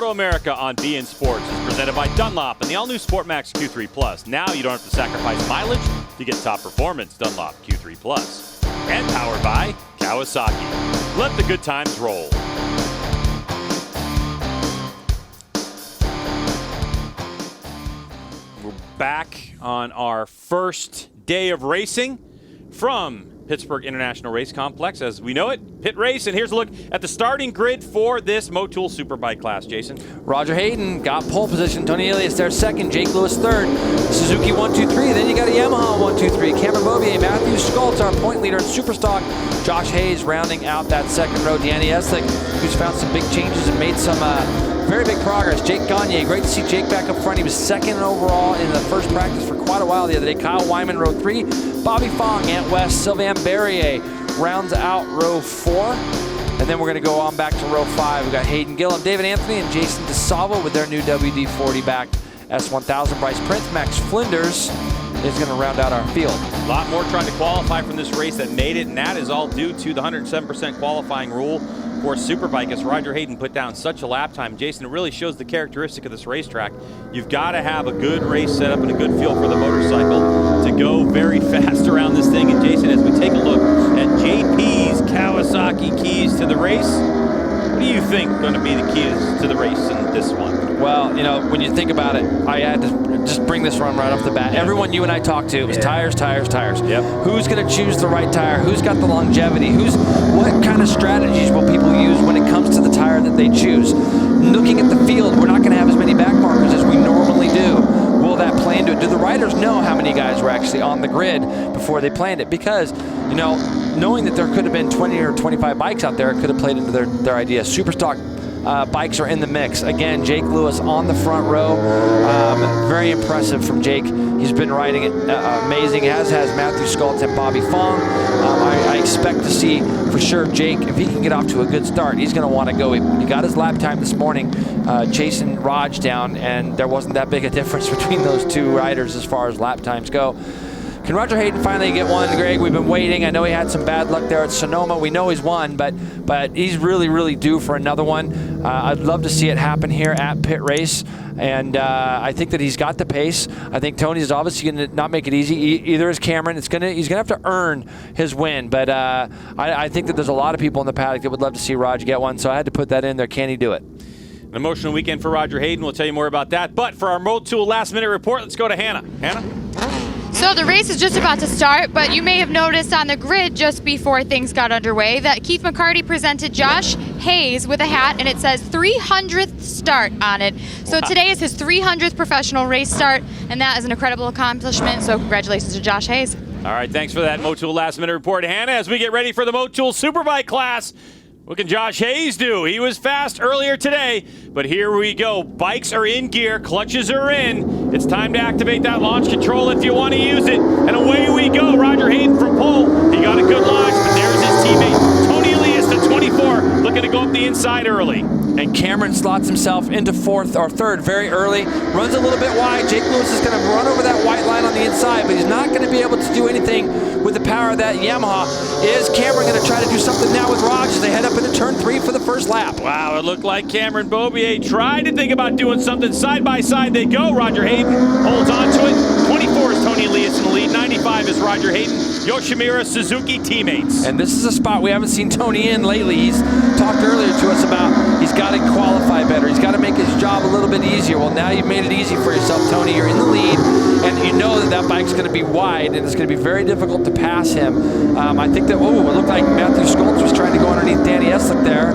MotoAmerica on BN Sports is presented by Dunlop and the all-new Sport Max Q3 Plus. Now you don't have to sacrifice mileage to get top performance. Dunlop Q3 Plus. And powered by Kawasaki. Let the good times roll. We're back on our first day of racing from Pittsburgh International Race Complex, as we know it, PittRace, and here's a look at the starting grid for this MoTool Superbike class, Jason. Roger Hayden got pole position, Tony Elias there second, Jake Lewis third, Suzuki 1, 2, 3, then you got a Yamaha 1, 2, 3, Cameron Bobier, Matthew Schultz, our point leader in Superstock, Josh Hayes rounding out that second row, Danny Eslick, who's found some big changes and made some very big progress. Jake Gagne, great to see Jake back up front. He was second overall in the first practice for quite a while the other day. Kyle Wyman, row 3. Bobby Fong, Ant West, Sylvain Berrier rounds out row 4. And then we're going to go on back to row 5. We've got Hayden Gillum, David Anthony, and Jason DeSalvo with their new WD-40 backed S1000. Bryce Prince, Max Flinders is going to round out our field. A lot more trying to qualify from this race that made it, and that is all due to the 107% qualifying rule for Superbike, as Roger Hayden put down such a lap time. Jason, it really shows the characteristic of this racetrack. You've got to have a good race setup and a good feel for the motorcycle to go very fast around this thing. And Jason, as we take a look at JP's Kawasaki keys to the race, what do you think going to be the keys to the race in this one? Well, you know, when you think about it, I had to just bring this one right off the bat. Everyone you and I talked to was tires, tires, tires. Yep. Who's going to choose the right tire? Who's got the longevity? What kind of strategies will people use when it comes to the tire that they choose? Looking at the field, we're not going to have as many back markers as we normally do. Will that play into it? Do the riders know how many guys were actually on the grid before they planned it? Because, you know, knowing that there could have been 20 or 25 bikes out there could have played into their idea. Superstock bikes are in the mix. Again, Jake Lewis on the front row. Very impressive from Jake. He's been riding it amazing, as has Matthew Schultz and Bobby Fong. I expect to see for sure Jake, if he can get off to a good start, he's going to want to go. He got his lap time this morning chasing Raj down, and there wasn't that big a difference between those two riders as far as lap times go. Can Roger Hayden finally get one, Greg? We've been waiting. I know he had some bad luck there at Sonoma. We know he's won, but he's really, really due for another one. I'd love to see it happen here at PittRace, and I think that he's got the pace. I think Tony's obviously going to not make it easy. Either is Cameron. He's going to have to earn his win, but I think that there's a lot of people in the paddock that would love to see Roger get one, so I had to put that in there. Can he do it? An emotional weekend for Roger Hayden. We'll tell you more about that. But for our MoTool last-minute report, let's go to Hannah. Hannah? So the race is just about to start, but you may have noticed on the grid just before things got underway that Keith McCarty presented Josh Hayes with a hat, and it says 300th start on it. So today is his 300th professional race start, and that is an incredible accomplishment, so congratulations to Josh Hayes. All right, thanks for that MoTool last-minute report, Hannah. As we get ready for the MoTool Superbike class, what can Josh Hayes do? He was fast earlier today, but here we go. Bikes are in gear, clutches are in. It's time to activate that launch control if you want to use it. And away we go. Roger Hayden from pole. He got a good launch, but there's his teammate, Tony Elias, to 24, looking to go up the inside early. And Cameron slots himself into fourth or third very early. Runs a little bit wide. Jake Lewis is going to run over that white line on the inside, but he's not going to be able to do anything with the power of that Yamaha. Is Cameron going to try to do something now with Raj as they head up into turn 3 for the first lap? Wow, it looked like Cameron Bobier tried to think about doing something. Side by side they go. Roger Hayden holds on to it. 24 is Tony Elias in the lead. 95 is Roger Hayden. Yoshimura Suzuki teammates. And this is a spot we haven't seen Tony in lately. He's talked earlier to us about he's got to qualify better. He's got to make his job a little bit easier. Well, now you've made it easy for yourself, Tony. You're in the lead, and you know that bike's going to be wide, and it's going to be very difficult to pass him. I think that, it looked like Matthew Schultz was trying to go underneath Danny Eslick there,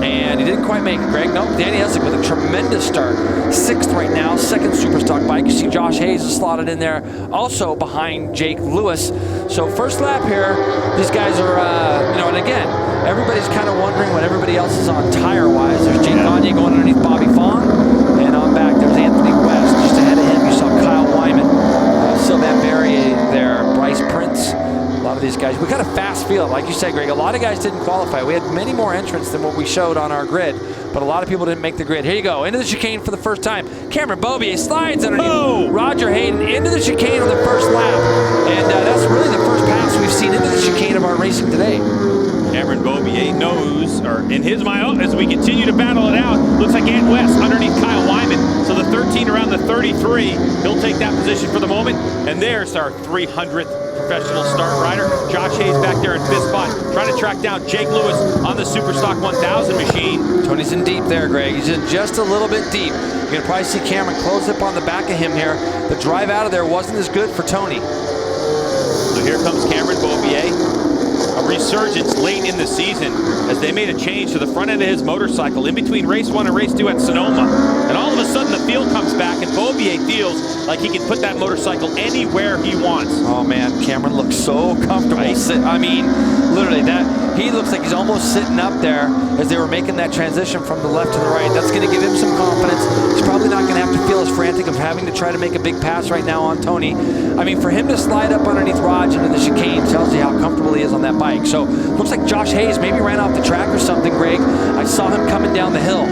and he didn't quite make it, Greg. Nope, Danny Eslick with a tremendous start. 6th right now, 2nd Superstock bike. You see Josh Hayes is slotted in there, also behind Jake Lewis. So first lap here, these guys are, and again, everybody's kind of wondering what everybody else is on tire-wise. There's Jake Gagne going underneath Bobby Fong, and on back there's Anthony West. Just ahead of him, you saw Kyle Wyman, Sylvain Berrier there, Bryce Prince. A lot of these guys. We got a fast field, like you said, Greg. A lot of guys didn't qualify. We had many more entrants than what we showed on our grid, but a lot of people didn't make the grid. Here you go, into the chicane for the first time. Cameron Bobier slides underneath Roger Hayden into the chicane on the first lap, and that's really the first pass we've seen into the chicane of our racing today. Cameron Beaubier knows, or in his mind, as we continue to battle it out, looks like Ant West underneath Kyle Wyman. So the 13 around the 33, he'll take that position for the moment. And there's our 300th professional start rider. Josh Hayes back there in 5th spot, trying to track down Jake Lewis on the Superstock 1000 machine. Tony's in deep there, Greg. He's in just a little bit deep. You're going to probably see Cameron close up on the back of him here. The drive out of there wasn't as good for Tony. So here comes Cameron Beaubier. A resurgence late in the season as they made a change to the front end of his motorcycle in between race 1 and race 2 at Sonoma. And all of a sudden the field comes back and Beaubier feels like he can put that motorcycle anywhere he wants. Oh man, Cameron looks so comfortable. I mean, literally, he looks like he's almost sitting up there as they were making that transition from the left to the right. That's going to give him some confidence. He's probably not going to have to feel as frantic of having to try to make a big pass right now on Tony. I mean, for him to slide up underneath Raj into the chicane tells you how comfortable he is on that bike. So looks like Josh Hayes maybe ran off the track or something, Greg. I saw him coming down the hill.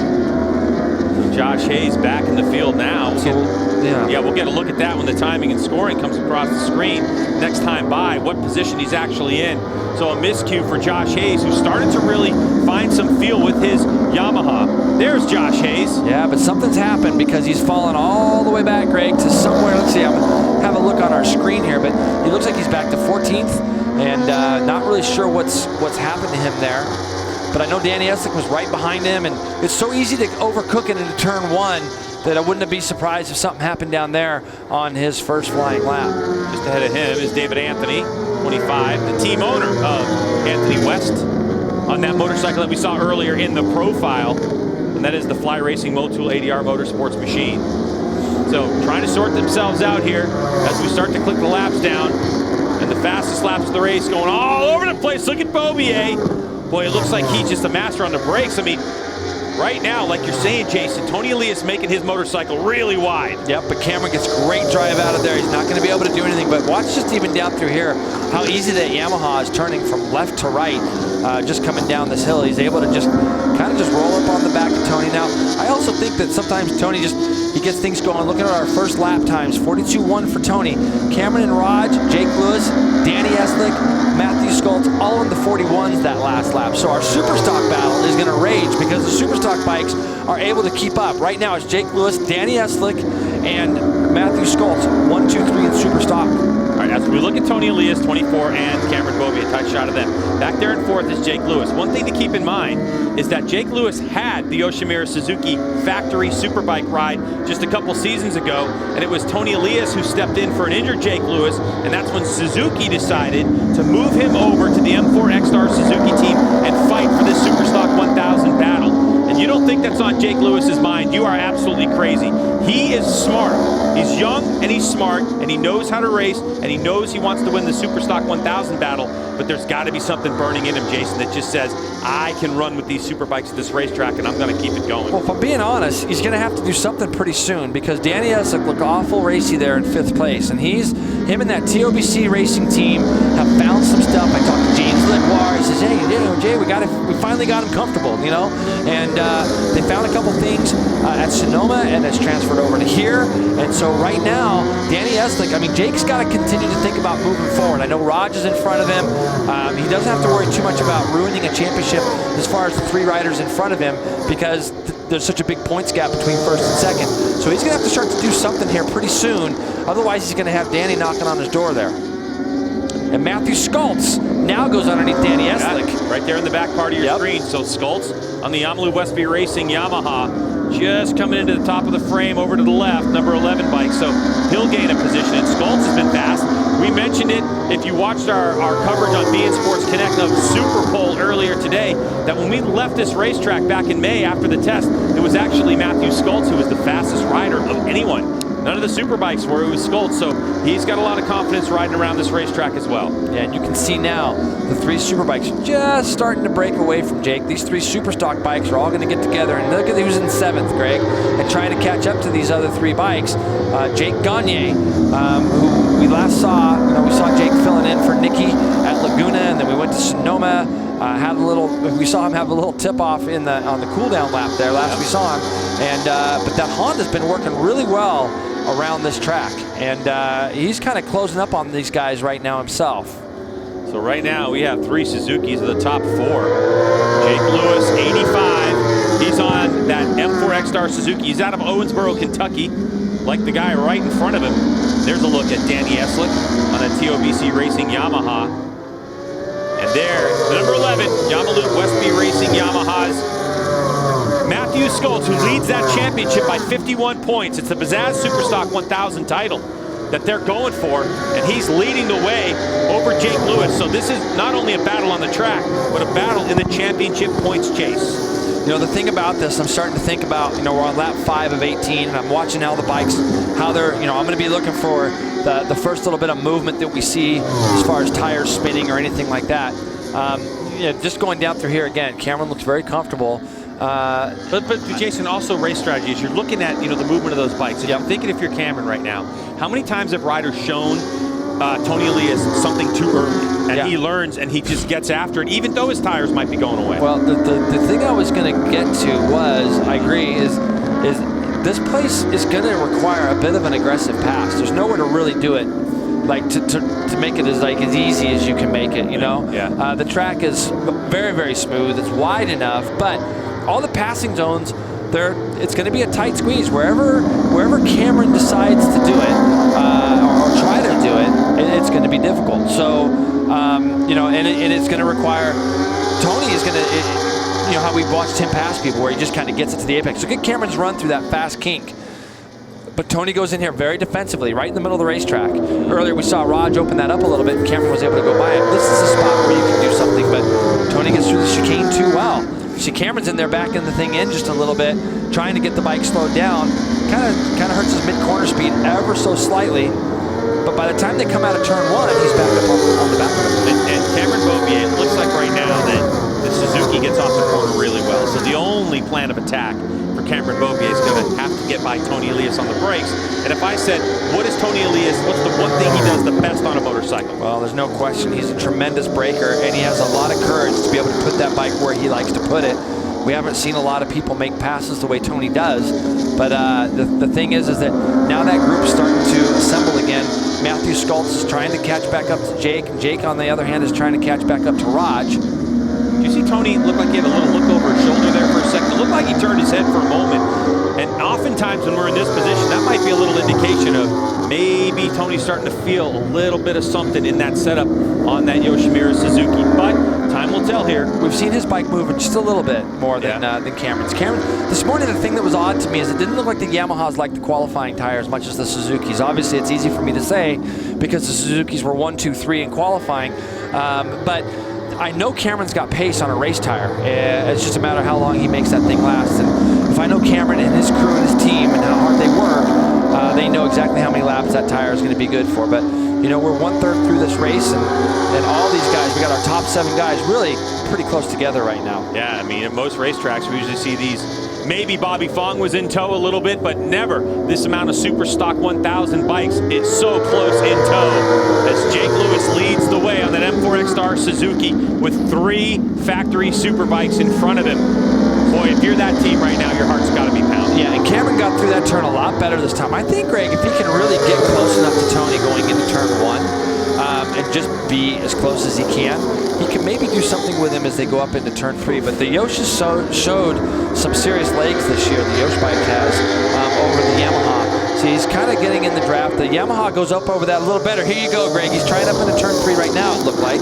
Josh Hayes back in the field now. We'll get a look at that when the timing and scoring comes across the screen next time by, what position he's actually in. So a miscue for Josh Hayes, who started to really find some feel with his Yamaha. There's Josh Hayes. Yeah, but something's happened because he's fallen all the way back, Greg, to somewhere. Let's see, I'm going to have a look on our screen here, but he looks like he's back to 14th, and not really sure what's happened to him there. But I know Danny Eslick was right behind him, and it's so easy to overcook it into turn 1 that I wouldn't be surprised if something happened down there on his first flying lap. Just ahead of him is David Anthony, 25, the team owner of Anthony West, on that motorcycle that we saw earlier in the profile, and that is the Fly Racing Motul ADR Motorsports machine. So trying to sort themselves out here as we start to click the laps down, and the fastest laps of the race going all over the place. Look at Beaubier. Boy, it looks like he's just a master on the brakes. I mean, right now, like you're saying, Jason, Tony Elias making his motorcycle really wide. Yep, but Cameron gets great drive out of there. He's not going to be able to do anything, but watch just even down through here how easy that Yamaha is turning from left to right, just coming down this hill. He's able to just kind of just roll up on the back of Tony. Now, I also think that sometimes Tony he gets things going. Looking at our first lap times, 42.1 for Tony. Cameron and Raj, Jake Lewis, Danny Eslick, Matthew Schultz, all in the 41s that last lap. So our Superstock battle is going to rage because the Superstock bikes are able to keep up. Right now it's Jake Lewis, Danny Eslick, and Matthew Schultz, 1, 2, 3 in Superstock. All right, as we look at Tony Elias, 24, and Cameron Beaubier, a tight shot of them. Back there in 4th is Jake Lewis. One thing to keep in mind is that Jake Lewis had the Yoshimura Suzuki factory Superbike ride just a couple seasons ago, and it was Tony Elias who stepped in for an injured Jake Lewis, and that's when Suzuki decided to move him over to the M4 X-Star Suzuki team and fight for this Superstock 1000 battle. And you don't think that's on Jake Lewis's mind, you are absolutely crazy. He is smart. He's young and he's smart and he knows how to race and he knows he wants to win the Superstock 1000 battle, but there's got to be something burning in him, Jason, that just says, I can run with these Superbikes at this racetrack and I'm going to keep it going. Well, if I'm being honest, he's going to have to do something pretty soon because Danny Eslick looked awful racy there in 5th place, and him and that TOBC racing team have found some stuff. I talked to James Lenoir. He says, hey, Jay, we finally got him comfortable, and they found a couple things at Sonoma, and it's transferred over to here. And so right now, Danny Eslick, I mean, Jake's got to continue to think about moving forward. I know Raj is in front of him. He doesn't have to worry too much about ruining a championship as far as the 3 riders in front of him because there's such a big points gap between 1st and 2nd. So he's going to have to start to do something here pretty soon. Otherwise, he's going to have Danny knocking on his door there. And Matthew Schultz now goes underneath Danny Eslick. Right there in the back part of your screen. So Schultz on the Yamalu Westby Racing Yamaha, just coming into the top of the frame over to the left, number 11 bike. So he'll gain a position. And Schultz has been fast. We mentioned it if you watched our coverage on beIN Sports Connect of Super Pole earlier today, that when we left this racetrack back in May after the test, it was actually Matthew Schultz who was the fastest rider of anyone. None of the Superbikes were, it was Schultz, so he's got a lot of confidence riding around this racetrack as well. Yeah, and you can see now the 3 Superbikes just starting to break away from Jake. These 3 Superstock bikes are all going to get together, and look at who's in 7th, Greg, and trying to catch up to these other 3 bikes. Jake Gagne, who we last saw, we saw Jake filling in for Nicky at Laguna, and then we went to Sonoma. We saw him have a little tip-off on the cool-down lap there last we saw him, and but that Honda's been working really well around this track, and he's kind of closing up on these guys right now himself. So right now we have 3 Suzukis of the top 4. Jake Lewis, 85. He's on that M4 X-Star Suzuki. He's out of Owensboro, Kentucky, like the guy right in front of him. There's a look at Danny Eslick on that TOBC Racing Yamaha. And there, the number 11, Yamaluke Westby Racing Yamahas. Matthew Schultz, who leads that championship by 51 points. It's the Bazzaz Superstock 1000 title that they're going for, and he's leading the way over Jake Lewis. So this is not only a battle on the track, but a battle in the championship points chase. You know, the thing about this, I'm starting to think about, you know, we're on lap 5 of 18, and I'm watching how the bikes, how they're, you know, I'm going to be looking for the first little bit of movement that we see as far as tires spinning or anything like that. You know, just going down through here again, Cameron looks very comfortable. But Jason, also race strategies. You're looking at, you know, the movement of those bikes. I'm thinking if you're Cameron right now, how many times have riders shown Tony Elias something too early, and he learns and he just gets after it, even though his tires might be going away? Well, the thing I was going to get to was, I agree, is this place is going to require a bit of an aggressive pass. There's nowhere to really do it, like to make it as easy as you can make it. You know, the track is very, very smooth. It's wide enough, but all the passing zones, it's going to be a tight squeeze. Wherever Cameron decides to do it or try to do it, it's going to be difficult. So, you know, and it's going to require, Tony is going to, you know, how we've watched him pass people where he just kind of gets it to the apex. So get Cameron's run through that fast kink. But Tony goes in here very defensively, right in the middle of the racetrack. Earlier we saw Raj open that up a little bit, and Cameron was able to go by it. This is a spot where you can do something, but Tony gets through the chicane too well. See, Cameron's in there backing the thing in just a little bit, trying to get the bike slowed down. Kind of hurts his mid-corner speed ever so slightly. But by the time they come out of turn 1, he's back up on the back of him. And Cameron Beaubier, it looks like right now that the Suzuki gets off the corner really well. So the only plan of attack for Cameron Beaubier is going to have to get by Tony Elias on the brakes. And if I said, what is Tony Elias, what's the one thing he does the best on a motorcycle? Well, there's no question. He's a tremendous braker, and he has a lot of courage to be able to put that bike where he likes to put it. We haven't seen a lot of people make passes the way Tony does, but the thing is that now that group's starting to assemble again. Matthew Schultz is trying to catch back up to Jake, and Jake, on the other hand, is trying to catch back up to Raj. Do you see Tony look like he had a little look over his shoulder there for a second? It looked like he turned his head for a moment, and oftentimes when we're in this position, that might be a little indication of maybe Tony's starting to feel a little bit of something in that setup on that Yoshimura Suzuki, but time will tell here. We've seen his bike moving just a little bit more than Cameron's. Cameron, this morning, the thing that was odd to me is it didn't look like the Yamahas liked the qualifying tire as much as the Suzukis. Obviously, it's easy for me to say because the Suzukis were 1, 2, 3 in qualifying, but I know Cameron's got pace on a race tire. It's just a matter of how long he makes that thing last. And if I know Cameron and his crew and his team and how hard they work, they know exactly how many laps that tire is going to be good for. But, you know, we're 1/3 through this race, and all these guys, we got our top 7 guys really pretty close together right now. Yeah, I mean, at most racetracks, we usually see these. Maybe Bobby Fong was in tow a little bit, but never this amount of Super Stock 1000 bikes. It's so close in tow as Jake Lewis leads the way on that M4 X-Star Suzuki with 3 factory Superbikes in front of him. Boy, if you're that team right now, your heart's got to be pounding. Yeah, and Cameron got through that turn a lot better this time. I think, Greg, if he can really get close enough to Tony going into turn 1 and just be as close as he can maybe do something with him as they go up into turn 3. But the Yosh showed some serious legs this year, the Yosh bike has, over the Yamaha. So he's kind of getting in the draft. The Yamaha goes up over that a little better. Here you go, Greg. He's trying up into turn 3 right now, it looked like.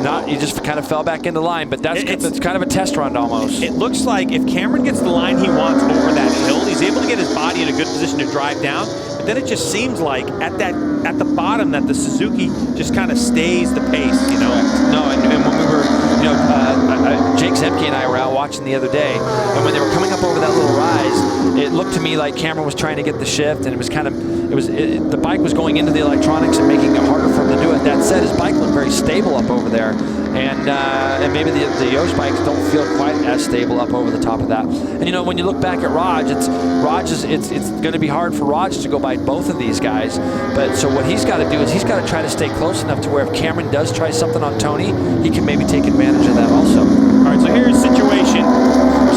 Not, he just kind of fell back into line, but it's kind of a test run almost. It looks like if Cameron gets the line he wants over that hill, he's able to get his body in a good position to drive down. But then it just seems like at the bottom that the Suzuki just kind of stays the pace, you know. No, and when we were, you know, Jake Zemke and I were out watching the other day, and when they were coming up over that little rise, it looked to me like Cameron was trying to get the shift, and it was kind of, the bike was going into the electronics and making it harder for him to do it. That said, his bike looked very stable up over there, and maybe the Yosh bikes don't feel quite as stable up over the top of that. And you know, when you look back at Raj, it's going to be hard for Raj to go by both of these guys. But so what he's got to do is he's got to try to stay close enough to where if Cameron does try something on Tony, he can maybe take advantage of that also. All right, so here's the situation.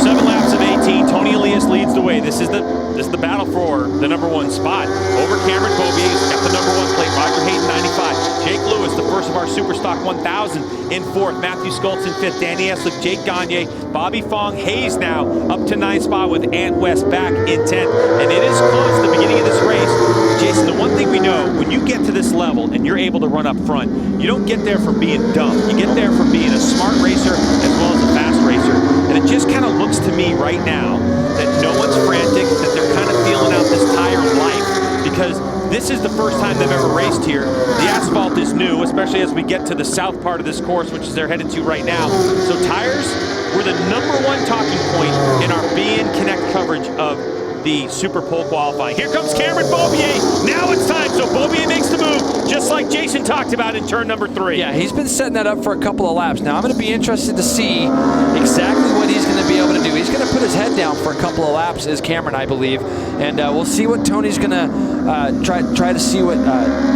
7 laps of 18. 18, Tony Elias leads the way. This is the battle for the #1 spot. Over Cameron Beaubier, he's got the #1 plate. Roger Hayden, 95. Jake Lewis, the first of our Superstock 1000 in 4th. Matthew Schultz in 5th. Danny Eslick, Jake Gagne, Bobby Fong, Hayes now up to 9th spot with Ant West back in 10th. And it is close at the beginning of this race. Jason, the one thing we know, when you get to this level and you're able to run up front, you don't get there from being dumb. You get there from being a smart racer as well as a fast racer. And it just kind of looks to me right now that no one's frantic, that they're kind of feeling out this tire life, because this is the first time they've ever raced here. The asphalt is new, especially as we get to the south part of this course, which is they're headed to right now. So tires were the #1 talking point in our BN Connect coverage of the Super Pole qualifying. Here comes Cameron Beaubier. Now it's time. So Beaubier makes the move, just like Jason talked about in turn #3. Yeah, he's been setting that up for a couple of laps. Now I'm going to be interested to see exactly what he's going to be able to do. He's going to put his head down for a couple of laps, is Cameron, I believe. And we'll see what Tony's going to try to see what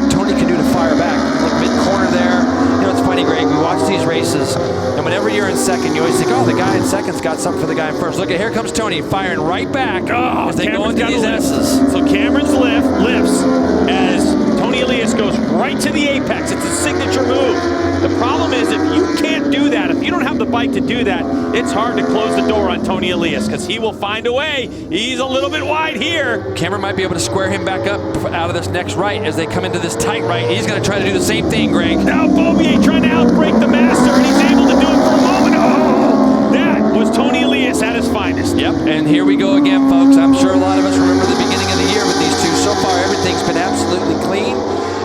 Tony can do to fire back. Look, mid-corner there. You know, it's funny, Greg, we watch these races, and whenever you're in second, you always think, oh, the guy in second's got something for the guy in first. Look, here comes Tony firing right back as they go into these S's. So Cameron's lifts as Tony Elias goes right to the apex. It's a signature move. The problem is, if you can't do that, if you don't have the bike to do that, it's hard to close the door on Tony Elias, because he will find a way. He's a little bit wide here. Cameron might be able to square him back up out of this next right as they come into this tight right. He's going to try to do the same thing, Greg. Now Beaubier trying to outbrake the master, and he's able to do it for a moment. Oh, that was Tony Elias at his finest. Yep, and here we go again, folks. I'm sure a lot of us remember the beginning of the year with these two. So far, everything's been absolutely clean.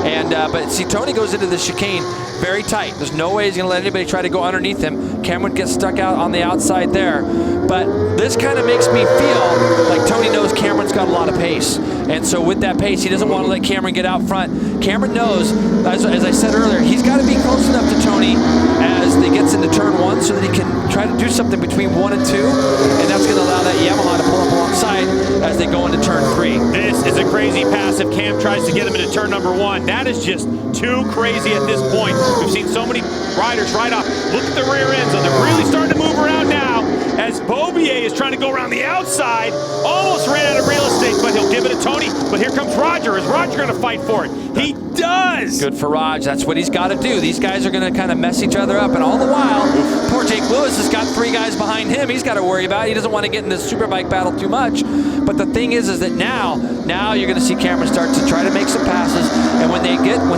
And but see, Tony goes into the chicane very tight. There's no way he's going to let anybody try to go underneath him. Cameron gets stuck out on the outside there. But this kind of makes me feel like Tony knows Cameron's got a lot of pace. And so with that pace, he doesn't want to let Cameron get out front. Cameron knows, as I said earlier, he's got to be close enough to Tony as they gets into turn 1 so that he can try to do something between 1 and 2. And that's going to allow that Yamaha to pull up alongside as they go into turn 3. This is a crazy pass if Cam tries to get him into turn #1. That is just too crazy at this point. We've seen so many riders ride off. Look at the rear ends. So they're really starting to move around now as Beaubier is trying to go around the outside. Almost ran out of real estate, but he'll give it to Tony. But here comes Roger. Is Roger going to fight for it? He does! Good for Raj. That's what he's got to do. These guys are going to kind of mess each other up. And all the while, poor Jake Lewis has got 3 guys behind him he's got to worry about. He doesn't want to get in this Superbike battle too much. But the thing is that now you're going to see Cameron start to try to make some passes. And when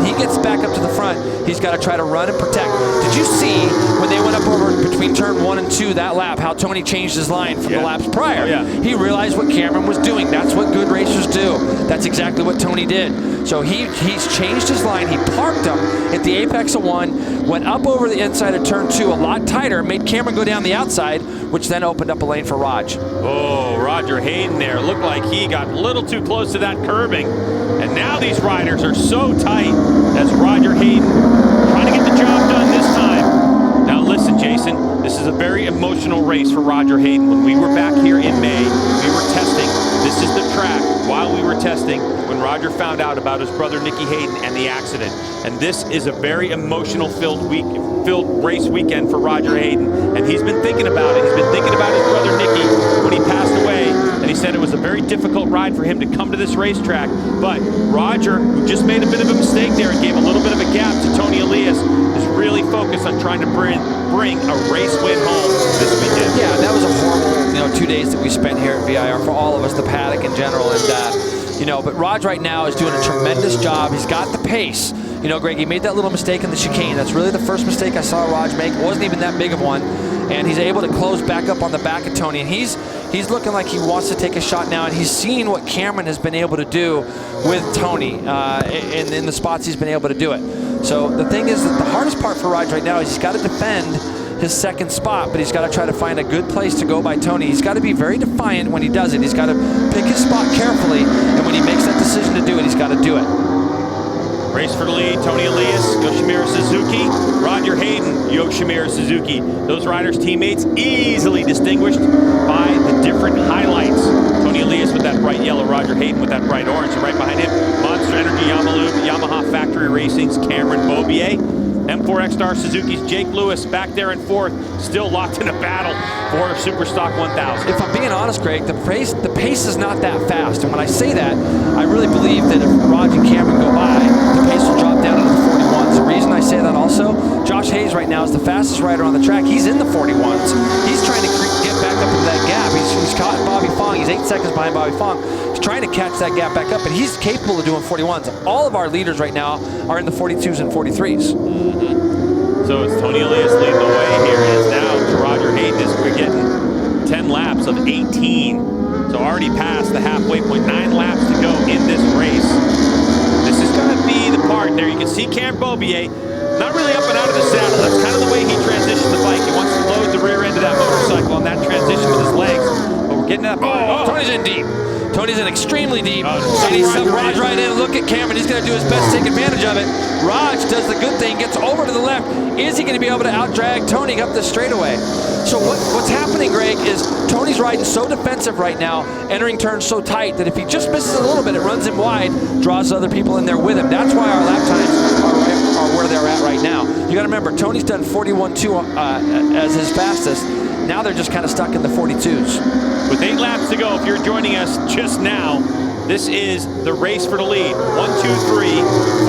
he gets back up to the front, he's got to try to run and protect. Did you see when they went up over between turn 1 and 2 that lap, how Tony changed his line from the laps prior? Yeah. He realized what Cameron was doing. That's what good racers do. That's exactly what Tony did. So he's changed his line. He parked him at the apex of 1, went up over the inside of turn 2 a lot tighter, made Cameron go down the outside, which then opened up a lane for Raj. Oh, Roger Hayden there. Looked like he got a little too close to that curbing. And now these riders are so tight as Roger Hayden trying to get the job done this time. Now listen, Jason, this is a very emotional race for Roger Hayden. When we were back here in May, we were testing. This is the track while we were testing when Roger found out about his brother Nicky Hayden and the accident. And this is a very emotional filled race weekend for Roger Hayden. And he's been thinking about it. He's been thinking about his brother Nicky when he passed away. And he said it was a very difficult ride for him to come to this racetrack. But Roger, who just made a bit of a mistake there and gave a little bit of a gap to Tony Elias, is really focused on trying to bring a race win home this weekend. Yeah, that was a horrible 2 days that we spent here at VIR for all of us, the paddock in general. And but Raj right now is doing a tremendous job. He's got the pace. Greg, he made that little mistake in the chicane. That's really the first mistake I saw Raj make. It wasn't even that big of one. And he's able to close back up on the back of Tony. And he's looking like he wants to take a shot now. And he's seeing what Cameron has been able to do with Tony in the spots he's been able to do it. So the thing is that the hardest part for Raj right now is he's got to defend his second spot, but he's got to try to find a good place to go by Tony. He's got to be very defiant when he does it. He's got to pick his spot carefully, and when he makes that decision to do it, he's got to do it. Race for the lead, Tony Elias, Yoshimura Suzuki, Roger Hayden, Yoshimura Suzuki. Those riders' teammates easily distinguished by the different highlights. Tony Elias with that bright yellow, Roger Hayden with that bright orange, and right behind him, Monster Energy Yamaha Factory Racing's Cameron Beaubier. M4 X-Star Suzuki's Jake Lewis back there in fourth, still locked in a battle for Superstock 1000. If I'm being honest, Greg, the pace is not that fast. And when I say that, I really believe that if Rog and Cameron go by, the pace will drop down into the 41s. The reason I say that also, Josh Hayes right now is the fastest rider on the track. He's in the 41s. He's trying to get back up into that gap. He's caught Bobby Fong. He's 8 seconds behind Bobby Fong. He's trying to catch that gap back up, and he's capable of doing 41s. All of our leaders right now are in the 42s and 43s. So it's Tony Elias leading the way here. It is now to Roger Hayden as we're getting 10 laps of 18. So already past the halfway point. 9 laps to go in this race. This is going to be the part there. You can see Cameron Beaubier not really up and out of the saddle. That's kind of the way he transitions the bike. He wants to load the rear end of that motorcycle on that transition with his legs. But we're getting that. Tony's in deep. Tony's in extremely deep. And he's up Raj right in. Look at Cameron. He's going to do his best to take advantage of it. Raj does the good thing, gets over to the left. Is he going to be able to out-drag Tony up the straightaway? So what's happening, Greg, is Tony's riding so defensive right now, entering turns so tight that if he just misses a little bit, it runs him wide, draws other people in there with him. That's why our lap times are where they're at right now. You got to remember, Tony's done 41.2 as his fastest. Now they're just kind of stuck in the 42s. With 8 laps to go, if you're joining us just now, this is the race for the lead. 1, 2, 3,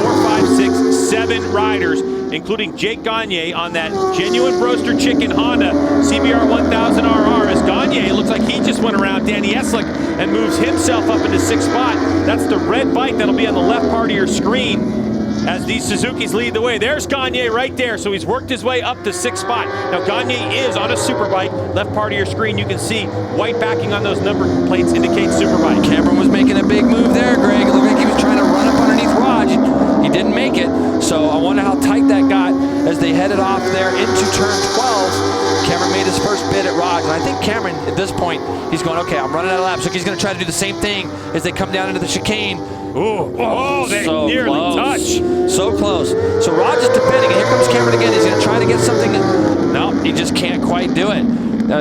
4, 5, 6, 7 riders, including Jake Gagne on that genuine Broaster Chicken Honda CBR 1000 RR. As Gagne looks like he just went around Danny Eslick and moves himself up into 6th spot. That's the red bike that'll be on the left part of your screen as these Suzukis lead the way. There's Gagne right there, so he's worked his way up to 6th spot. Now Gagne is on a Superbike. Left part of your screen, you can see white backing on those number plates indicates Superbike. Cameron was making a big move there, Greg. It looked like he was trying to run up underneath Raj. He didn't make it, so I wonder how tight that got as they headed off there into turn 12. Cameron made his first bid at Raj, and I think Cameron, at this point, he's going, okay, I'm running out of laps. So he's going to try to do the same thing as they come down into the chicane. They so nearly touch. So close. So Raj is defending, and here comes Cameron again. He's going to try to get something. No, he just can't quite do it.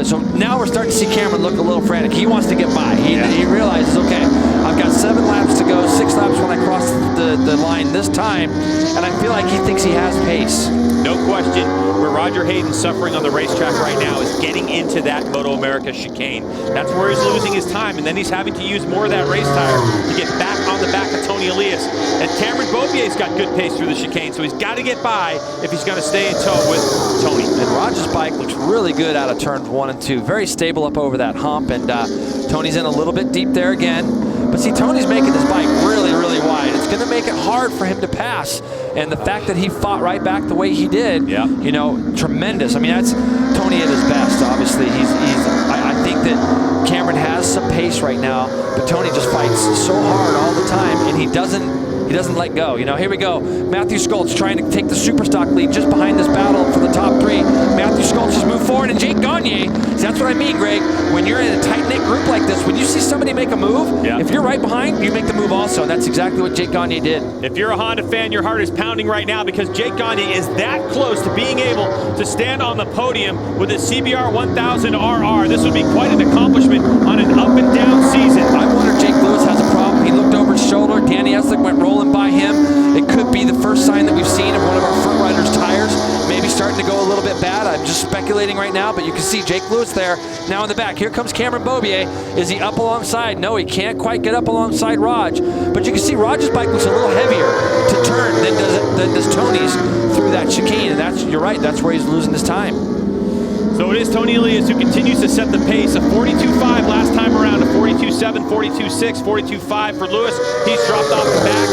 So now we're starting to see Cameron look a little frantic. He wants to get by. He realizes, okay, I've got 7 laps to go, 6 laps when I cross the line this time, and I feel like he thinks he has pace. No question. Where Roger Hayden's suffering on the racetrack right now is getting into that MotoAmerica chicane. That's where he's losing his time, and then he's having to use more of that race tire to get back on the back of Tony Elias. And Cameron Beaubier's got good pace through the chicane, so he's got to get by if he's going to stay in tow with Tony. And Roger's bike looks really good out of turns 1 and 2. Very stable up over that hump, and Tony's in a little bit deep there again. But see, Tony's making his bike really, really wide. It's going to make it hard for him to pass. And the fact that he fought right back the way he did, you know, tremendous. I mean, that's Tony at his best. Obviously, I think that Cameron has some pace right now, but Tony just fights so hard all the time, and he doesn't let go. You know, here we go. Matthew Schultz trying to take the Superstock lead just behind this battle for the top 3. Matthew Schultz has moved forward, and Jake Gagne. See, that's what I mean, Greg. When you're in a tight-knit group like this, when you see somebody make a move, if you're right behind, you make the move also, and that's exactly what Jake Gagne did. If you're a Honda fan, your heart is pounding right now because Jake Gagne is that close to being able to stand on the podium with his CBR 1000 RR. This would be quite an accomplishment on an up-and-down season. I wonder if Jake Lewis has a problem. He looked over his shoulder. Danny Eslick went rolling by him. It could be the first sign that we've seen of one of our front riders' tires maybe starting to go a little bit bad. I'm just speculating right now, but you can see Jake Lewis there now in the back. Here comes Cameron Beaubier. Is he up alongside? No, he can't quite get up alongside Raj. But you can see Raj's bike looks a little heavier to turn than does Tony's through that chicane. And you're right, that's where he's losing his time. So it is Tony Elias who continues to set the pace. A 42.5 last time around, a 42.7, 42.6, 42.5 for Lewis. He's dropped off the back.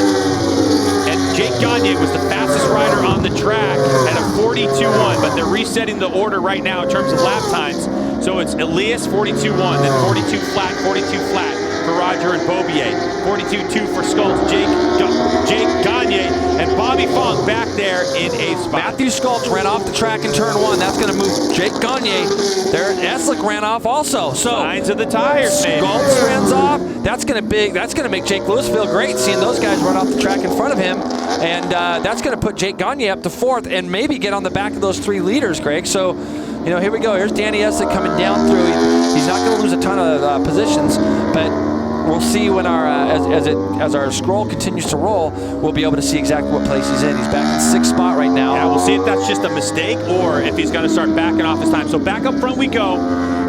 And Jake Gagne was the fastest rider on the track at a 42.1, but they're resetting the order right now in terms of lap times. So it's Elias 42.1, then 42 flat, 42 flat for Roger and Beaubier. 42.2 for Schultz, Jake Gagne, and Bobby Fong back there in 8th spot. Matthew Schultz ran off the track in turn 1. That's going to move Jake Gagne. There, Eslick ran off also. So signs of the tires, man. Schultz runs off. That's going to make Jake Lewis feel great seeing those guys run off the track in front of him, and that's going to put Jake Gagne up to 4th and maybe get on the back of those 3 leaders, Greg. So, you know, here we go. Here's Danny Eslick coming down through. He's not going to lose a ton of positions, but we'll see when our as our scroll continues to roll, we'll be able to see exactly what place he's in. He's back in 6th spot right now. Yeah, we'll see if that's just a mistake or if he's going to start backing off his time. So back up front we go.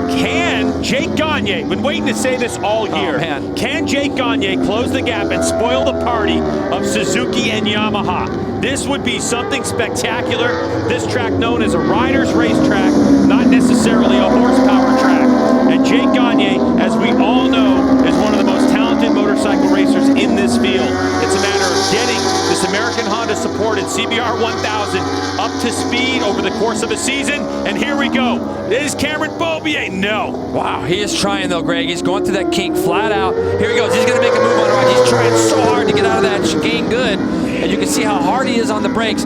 Can Jake Gagne, been waiting to say this all year, can Jake Gagne close the gap and spoil the party of Suzuki and Yamaha? This would be something spectacular. This track known as a rider's racetrack, not necessarily a horsepower track. And Jake Gagne, as we all know, is one of the most talented motorcycle racers in this field. It's a matter of getting this American Honda supported CBR 1000 up to speed over the course of a season. And here we go. Is Cameron Beaubier? No. Wow, he is trying though, Greg. He's going through that kink flat out. Here he goes. He's going to make a move on the right. He's trying so hard to get out of that chicane good. And you can see how hard he is on the brakes.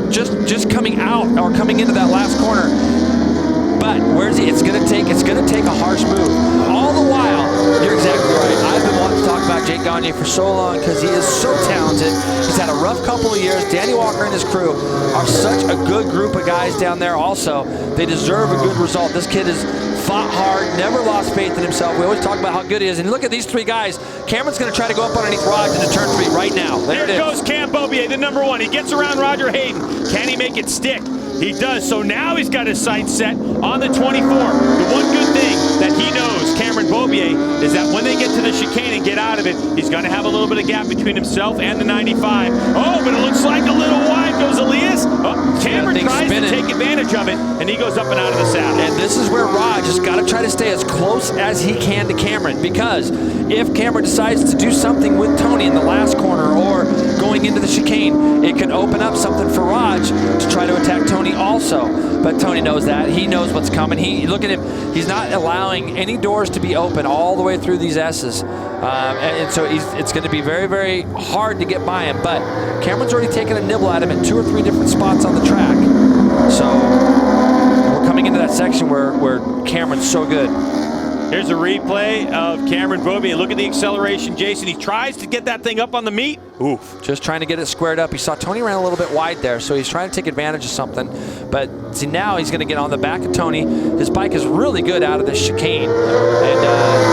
Just coming out or coming into that last corner. But where's he? It's going to take a harsh move. All the while, you're exactly right. I've been wanting to talk about Jake Gagne for so long because he is so talented. He's had a rough couple of years. Danny Walker and his crew are such a good group of guys down there also. They deserve a good result. This kid has fought hard, never lost faith in himself. We always talk about how good he is. And look at these three guys. Cameron's going to try to go up underneath Raj into turn 3 right now. There goes Cam Beaubier, the number 1. He gets around Roger Hayden. Can he make it stick? He does. So now he's got his sights set on the 24. The one good thing that he knows, Cameron Beaubier, is that when they get to the chicane and get out of it, he's going to have a little bit of gap between himself and the 95. Oh, but it looks like a little wide goes Elias. Oh, Cameron tries to take advantage of it, and he goes up and out of the saddle. And this is where Raj has got to try to stay as close as he can to Cameron, because if Cameron decides to do something with Tony in the last corner or going into the chicane, it can open up something for Raj to try to attack Tony also. But Tony knows that. He knows what's coming. Look at him. He's not allowing any doors to be open all the way through these S's. And so it's going to be very, very hard to get by him. But Cameron's already taken a nibble at him at 2 or 3 different spots on the track. So we're coming into that section where Cameron's so good. Here's a replay of Cameron Beaubier. Look at the acceleration, Jason. He tries to get that thing up on the meat. Oof. Just trying to get it squared up. He saw Tony ran a little bit wide there, so he's trying to take advantage of something. But see, now he's going to get on the back of Tony. His bike is really good out of this chicane. And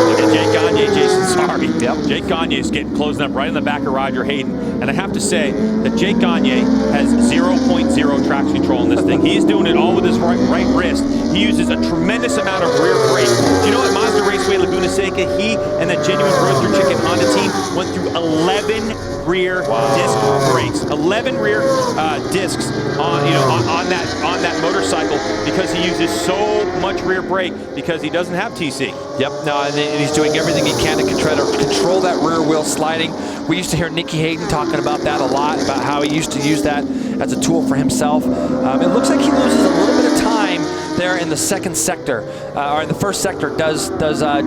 look at Jake Gagne, Jason. Sorry. Yep. Jake Gagne is getting closed up right in the back of Roger Hayden. And I have to say that Jake Gagne has 0.0 traction control in this thing. He is doing it all with his right wrist. He uses a tremendous amount of rear brake. Do you know what Mazda Raceway Laguna Seca, he and that Genuine Roaster Chicken Honda team went through 11 rear disc brakes, 11 rear discs on that motorcycle, because he uses so much rear brake because he doesn't have TC. Yep. No, and he's doing everything he can to control that rear wheel sliding. We used to hear Nicky Hayden talking about that a lot, about how he used to use that as a tool for himself. It looks like he loses a little bit of time there in the second sector, or in the first sector does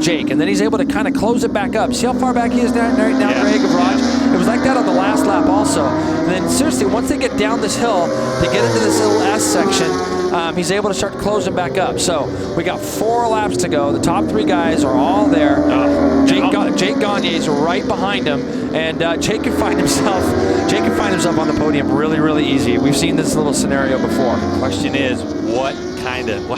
Jake, and then he's able to kind of close it back up. See how far back he is now, Greg, of Raj? It was like that on the last lap also. And then seriously, once they get down this hill, they get into this little S section, he's able to start closing back up. So we got 4 laps to go. The top 3 guys are all there. Jake Gagne is right behind him, and Jake can find himself on the podium really, really easy. We've seen this little scenario before. The question is,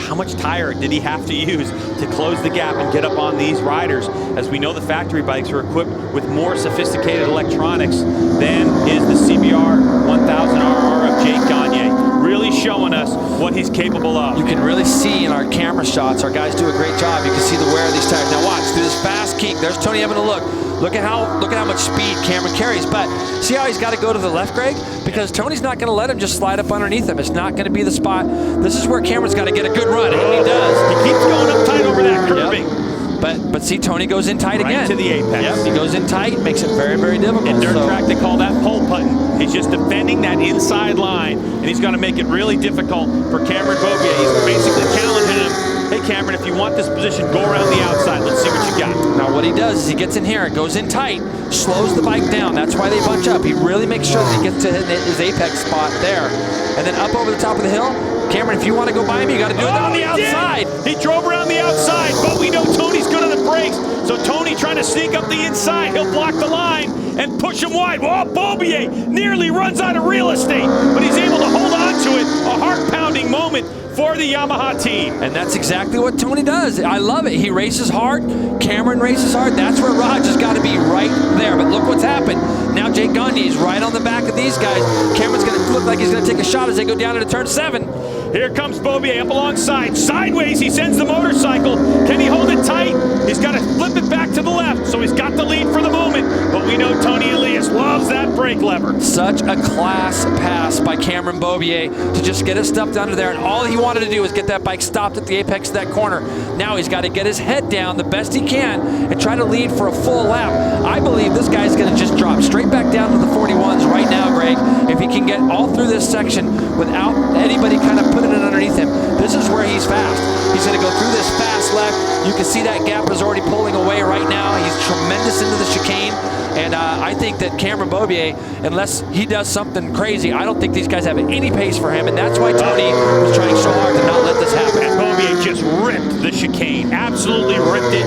how much tire did he have to use to close the gap and get up on these riders? As we know, the factory bikes are equipped with more sophisticated electronics than is the CBR 1000RR of Jake Gagne. Really showing us what he's capable of. You can really see in our camera shots, our guys do a great job. You can see the wear of these tires. Now watch, through this fast kink, there's Tony having a look. Look at how much speed Cameron carries. But see how he's got to go to the left, Greg? Because Tony's not going to let him just slide up underneath him. It's not going to be the spot. This is where Cameron's got to get a good run, and he does. He keeps going up tight over that curbing. Yep. But see, Tony goes in tight again. Right to the apex. Yep. He goes in tight, makes it very, very difficult. In dirt track, they call that pole putting. He's just defending that inside line, and he's going to make it really difficult for Cameron Beaubier. He's basically challenging him. Hey, Cameron, if you want this position, go around the outside. Let's see what you got. Now, what he does is he gets in here, goes in tight, slows the bike down. That's why they bunch up. He really makes sure that he gets to his apex spot there. And then up over the top of the hill, Cameron, if you want to go by him, you got to do it on the outside. He drove around the outside, but we know Tony's good on the brakes. So Tony trying to sneak up the inside. He'll block the line and push him wide. Well, Beaubier nearly runs out of real estate, but he's able to hold on to it. A heart-pounding moment for the Yamaha team. And that's exactly what Tony does. I love it. He races hard. Cameron races hard. That's where Roger's got to be right there. But look what's happened. Now Jake Gagne's right on the back of these guys. Cameron's going to look like he's going to take a shot as they go down into turn 7. Here comes Beaubier up alongside. Sideways, he sends the motorcycle. Can he hold it tight? He's got to flip it back to the left, so he's got the lead for the moment. But we know Tony Elias loves that brake lever. Such a class pass by Cameron Beaubier to just get it stuffed under there. And all he wanted to do was get that bike stopped at the apex of that corner. Now he's got to get his head down the best he can and try to lead for a full lap. I believe this guy's going to just drop straight back down to the 41s right now, Greg. If he can get all through this section without anybody kind of putting it underneath him, this is where he's fast. He's going to go through this fast left. You can see that gap is already pulling away right now. He's tremendous into the chicane. And I think that Cameron Beaubier, unless he does something crazy, I don't think these guys have any pace for him. And that's why Tony was trying so hard to not let this happen. And Beaubier just ripped the chicane. Absolutely ripped it,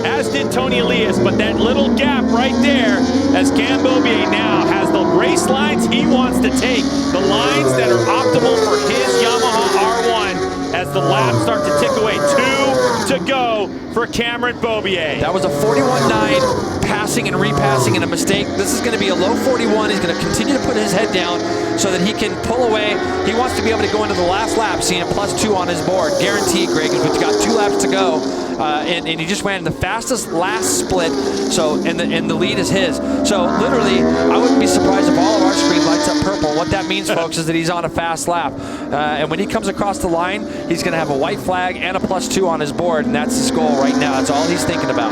as did Tony Elias. But that little gap right there, as Cam Beaubier now has the race lines he wants to take, the lines that are optimal for his Yamaha R1, as the laps start to tick away. 2 to go for Cameron Beaubier. That was a 41.9 passing and repassing and a mistake. This is going to be a low 41. He's going to continue to put his head down so that he can pull away. He wants to be able to go into the last lap, seeing a +2 on his board. Guaranteed, Greg, we've got 2 laps to go. And he just ran the fastest last split, so and the lead is his. So literally, I wouldn't be surprised if all of our screen lights up purple. What that means, folks, is that he's on a fast lap. And when he comes across the line, he's going to have a white flag and a +2 on his board, and that's his goal right now. That's all he's thinking about.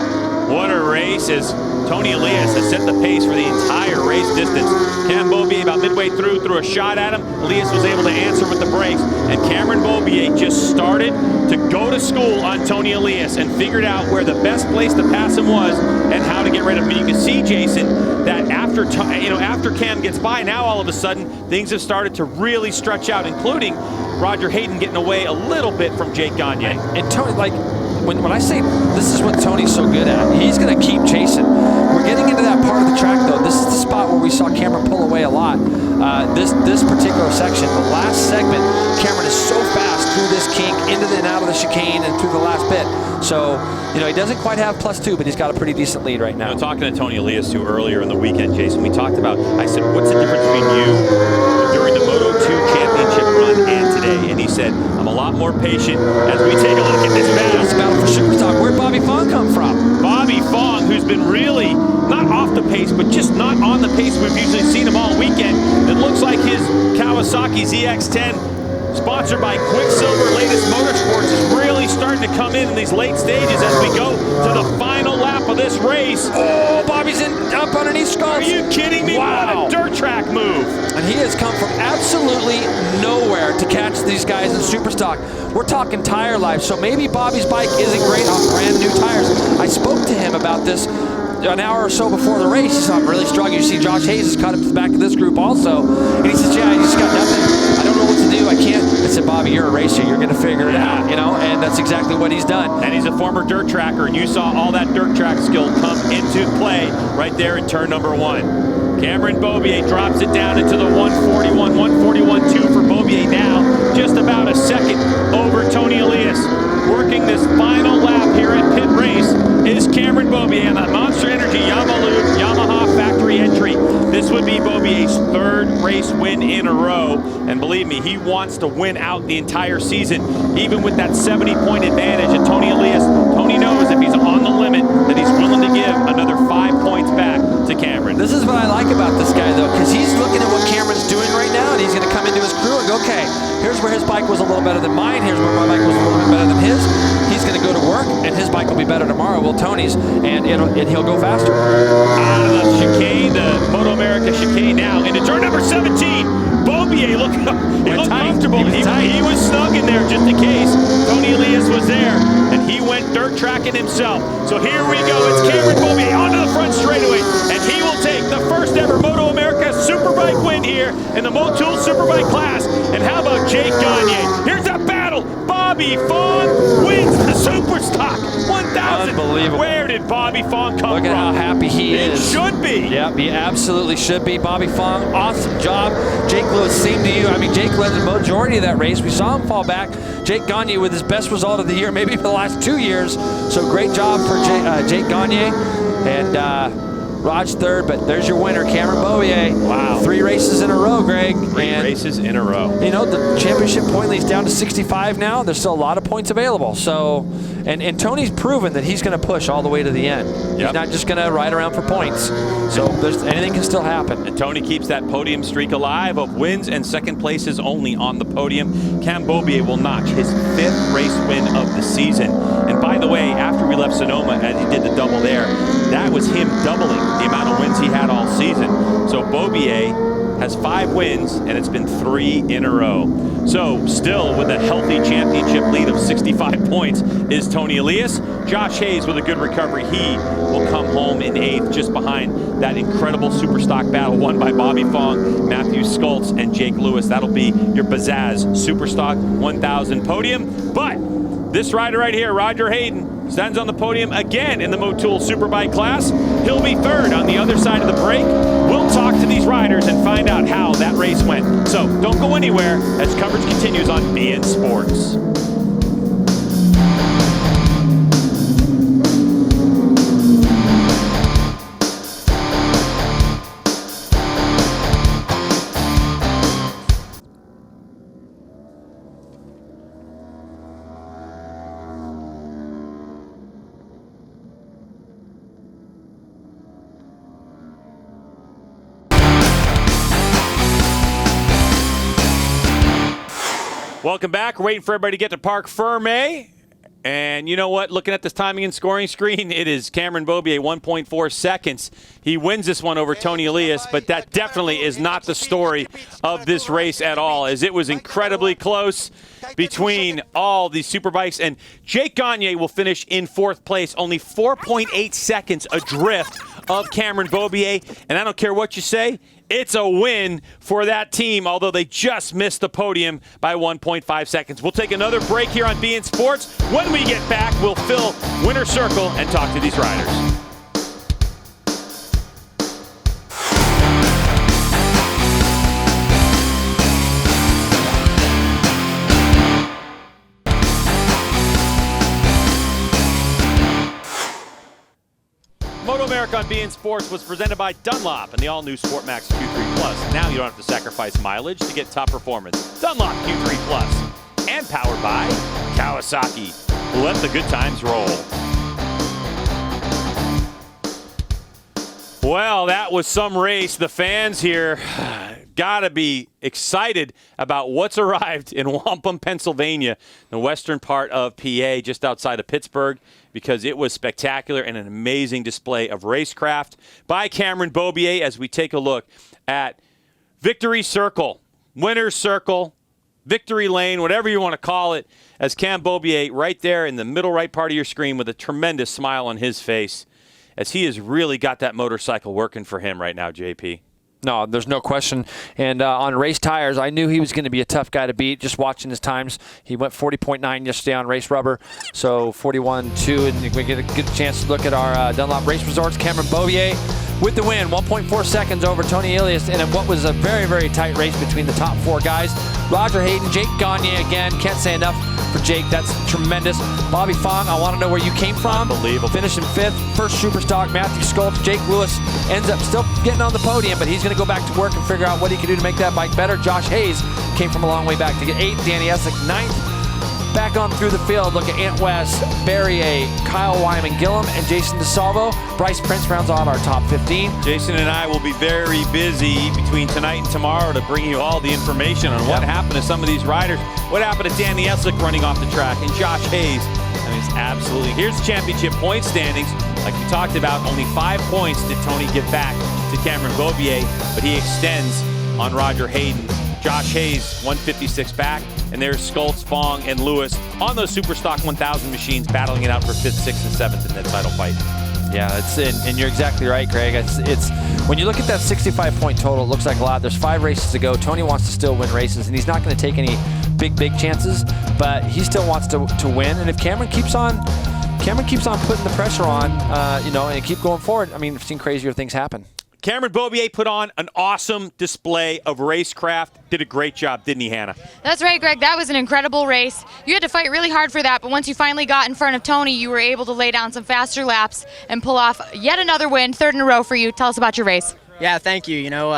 What a race, as Tony Elias has set the pace for the entire race distance. Cam Beaubier about midway threw a shot at him. Elias was able to answer with the brakes, and Cameron Beaubier just started to go to school on Tony Elias and figured out where the best place to pass him was and how to get rid of him. You can see, Jason, that after Cam gets by, now all of a sudden things have started to really stretch out, including Roger Hayden getting away a little bit from Jake Gagne. And Tony, like, when I say this is what Tony's so good at, he's going to keep chasing. We're getting into that part of the track, though. This is the spot where we saw Cameron pull away a lot. This particular section, the last segment, Cameron is so fast through this kink, into and out of the chicane, and through the last bit. So, you know, he doesn't quite have +2, but he's got a pretty decent lead right now. You know, talking to Tony Elias too earlier in the weekend, Jason, we talked about, I said, what's the difference between you during the Moto2 championship run and today? And he said, I'm a lot more patient as we take a look at this battle. It's a battle for Superstock. Where'd Bobby Fong come from? Bobby Fong, who's been really not off the pace, but just not on the pace we've usually seen him all weekend. It looks like his Kawasaki ZX-10, sponsored by Quicksilver Latest Motorsports, is really starting to come in these late stages as we go to the final lap of this race. Oh, Bobby's up underneath Schultz. Are you kidding me? Wow. What a dirt track move. And he has come from absolutely nowhere to catch these guys in Superstock. We're talking tire life, so maybe Bobby's bike isn't great on brand new tires. I spoke to him about this an hour or so before the race. He said, I'm really struggling. You see Josh Hayes has caught up to the back of this group also. And he says, yeah, I just got nothing. I don't know what to do. I can't. I said, Bobby, you're a racer. You're going to figure it out, you know? And that's exactly what he's done. And he's a former dirt tracker, and you saw all that dirt track skill come into play right there in turn number 1. Cameron Beaubier drops it down into the 141, 141.2 for Beaubier now. Just about a second over Tony Elias. Working this final lap here at PittRace is Cameron Beaubier on that Monster Energy Yamaha factory entry. This would be Beaubier's 3rd race win in a row. And believe me, he wants to win out the entire season, even with that 70-point advantage. And Tony Elias, Tony knows if he's on the limit, that he's willing to give another 5 points back to Cameron. This is what I like about this guy, though, because he's looking at what Cameron's doing right now, and he's going to come into his crew and go, okay, here's where his bike was a little better than mine. Here's where my bike was a little bit better than his. He's going to go to work, and his bike will be better tomorrow. Well, Tony's, and he'll go faster. Out of the chicane, the MotoAmerica chicane now into turn number 17. Beaubier looked comfortable. He was snug in there just in case Tony Elias was there, and he went dirt tracking himself. So here we go. It's Cameron Beaubier onto the front straightaway, and he will take the first ever MotoAmerica Superbike win here in the Motul Superbike class. And how about Jake Gagne? Here's that battle. Bobby Fong wins the Superstock 1000. Unbelievable. Where did Bobby Fong come from? Look at how happy he is. It should be. Yep, he absolutely should be. Bobby Fong, awesome job. Jake Lewis, same to you. I mean, Jake led the majority of that race. We saw him fall back. Jake Gagne with his best result of the year, maybe for the last 2 years. So great job for Jake Gagne. And Raj third, but there's your winner, Cameron Beaubier. Wow. 3 races in a row, Greg. Three races in a row. You know, the championship point lead's down to 65 now. There's still a lot of points available. So, and Tony's proven that he's going to push all the way to the end. Yep. He's not just going to ride around for points. So anything can still happen. And Tony keeps that podium streak alive of wins and second places only on the podium. Cam Beaubier will notch his 5th race win of the season. And by the way, after we left Sonoma, as he did the double there, that was him doubling the amount of wins he had all season. So Beaubier has 5 wins, and it's been 3 in a row. So still with a healthy championship lead of 65 points is Tony Elias. Josh Hayes with a good recovery. He will come home in 8th, just behind that incredible super stock battle won by Bobby Fong, Matthew Schultz, and Jake Lewis. That'll be your Bazaz Super Stock 1000 podium. But this rider right here, Roger Hayden, stands on the podium again in the MotoAmerica Superbike class. He'll be 3rd on the other side of the break. We'll talk to these riders and find out how that race went. So don't go anywhere as coverage continues on beIN Sports. Welcome back. We're waiting for everybody to get to Parc Ferme. And you know what? Looking at this timing and scoring screen, it is Cameron Beaubier, 1.4 seconds. He wins this one over Tony Elias, but that definitely is not the story of this race at all, as it was incredibly close between all these Superbikes. And Jake Gagne will finish in 4th place, only 4.8 seconds adrift of Cameron Beaubier. And I don't care what you say, it's a win for that team, although they just missed the podium by 1.5 seconds. We'll take another break here on beIN Sports. When we get back, we'll fill Winner's Circle and talk to these riders. MotoAmerica on beIN Sports was presented by Dunlop and the all-new Sport Max Q3 Plus. Now you don't have to sacrifice mileage to get top performance. Dunlop Q3 Plus. And powered by Kawasaki. Let the good times roll. Well, that was some race. The fans here gotta be excited about what's arrived in Wampum, Pennsylvania, the western part of PA, just outside of Pittsburgh, because it was spectacular and an amazing display of racecraft by Cameron Beaubier as we take a look at Victory Circle, Winner's Circle, Victory Lane, whatever you want to call it, as Cam Beaubier right there in the middle right part of your screen with a tremendous smile on his face, as he has really got that motorcycle working for him right now, JP. No, there's no question. And on race tires, I knew he was going to be a tough guy to beat just watching his times. He went 40.9 yesterday on race rubber, so 41.2. And we get a good chance to look at our Dunlop Race Resorts. Cameron Beaubier with the win, 1.4 seconds over Tony Elias, and in what was a very, very tight race between the top 4 guys. Roger Hayden, Jake Gagne again. Can't say enough for Jake. That's tremendous. Bobby Fong, I want to know where you came from. Unbelievable. Finishing 5th. First Superstock, Matthew Schultz. Jake Lewis ends up still getting on the podium, but he's going to go back to work and figure out what he can do to make that bike better. Josh Hayes came from a long way back to get 8th. Danny Essick, 9th. Back on through the field, look at Ant West, Barrier, Kyle Wyman, Gillum, and Jason DeSalvo. Bryce Prince rounds out our top 15. Jason and I will be very busy between tonight and tomorrow to bring you all the information on what happened to some of these riders, what happened to Danny Essick running off the track, and Josh Hayes. I mean, it's absolutely. Here's the championship point standings. Like we talked about, only 5 points did Tony give back to Cameron Beaubier, but he extends on Roger Hayden. Josh Hayes, 156 back, and there's Schultz, Fong, and Lewis on those Superstock 1000 machines battling it out for 5th, 6th, and 7th in that title fight. Yeah, and you're exactly right, Craig. It's when you look at that 65-point total, it looks like a lot. There's 5 races to go. Tony wants to still win races, and he's not going to take any big chances, but he still wants to win. And if Cameron keeps on putting the pressure on, and keep going forward, I mean, I've seen crazier things happen. Cameron Beaubier put on an awesome display of racecraft. Did a great job, didn't he, Hannah? That's right, Greg. That was an incredible race. You had to fight really hard for that, but once you finally got in front of Tony, you were able to lay down some faster laps and pull off yet another win, third in a row for you. Tell us about your race. Yeah, thank you. You know,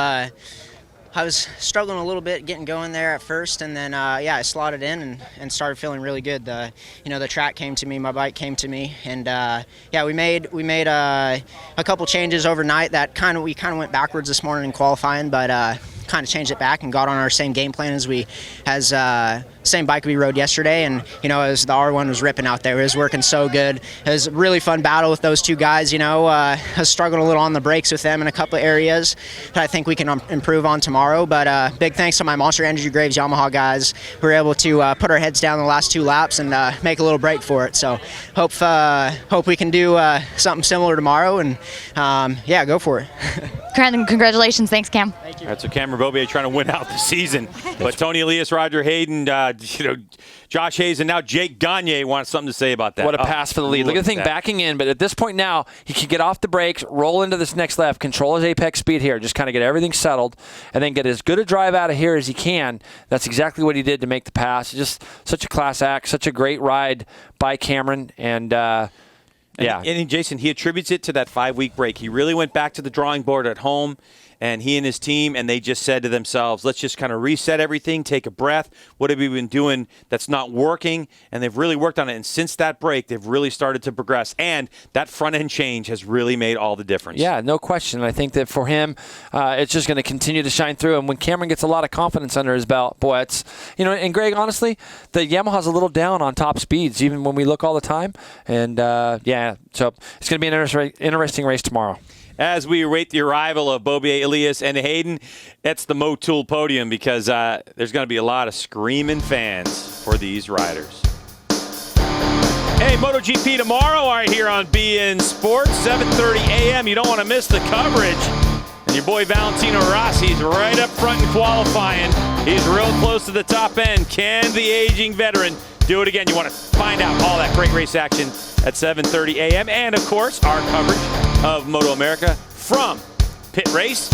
I was struggling a little bit getting going there at first, and then yeah, I slotted in and started feeling really good. You know, the track came to me, my bike came to me, and yeah, we made a couple changes overnight that we kind of went backwards this morning in qualifying, but kind of changed it back and got on our same game plan as same bike we rode yesterday. And you know, as the R1 was ripping out there, it was working so good. It was a really fun battle with those two guys. You know, I was struggling a little on the brakes with them in a couple of areas that I think we can improve on tomorrow. But big thanks to my Monster Energy Graves Yamaha guys who were able to put our heads down the last two laps and make a little break for it. So hope we can do something similar tomorrow, and yeah, go for it. Congratulations. Thanks, Cam. Thank you. That's what Cameron Beaubier trying to win out the season. But Tony Elias, Roger Hayden, you know, Josh Hayes, and now Jake Gagne wants something to say about that. What a pass for the lead. Look at the thing backing in, but at this point now, he can get off the brakes, roll into this next lap, control his apex speed here, just kind of get everything settled, and then get as good a drive out of here as he can. That's exactly what he did to make the pass. Just such a class act, such a great ride by Cameron, and yeah. And Jason, he attributes it to that 5-week break. He really went back to the drawing board at home, and he and his team, and they just said to themselves, let's just kind of reset everything, take a breath. What have we been doing that's not working? And they've really worked on it. And since that break, they've really started to progress. And that front-end change has really made all the difference. Yeah, no question. I think that for him, it's just going to continue to shine through. And when Cameron gets a lot of confidence under his belt, boy, it's, you know, and Greg, honestly, the Yamaha's a little down on top speeds, even when we look all the time. And, yeah, so it's going to be an interesting race tomorrow. As we await the arrival of Beaubier, Elias, and Hayden, it's the Motul podium because there's going to be a lot of screaming fans for these riders. Hey, MotoGP tomorrow right here on BN Sports, 7:30 a.m. You don't want to miss the coverage. And your boy Valentino Rossi's right up front in qualifying. He's real close to the top end. Can the aging veteran do it again? You want to find out all that great race action at 7:30 a.m. And, of course, our coverage of MotoAmerica from PittRace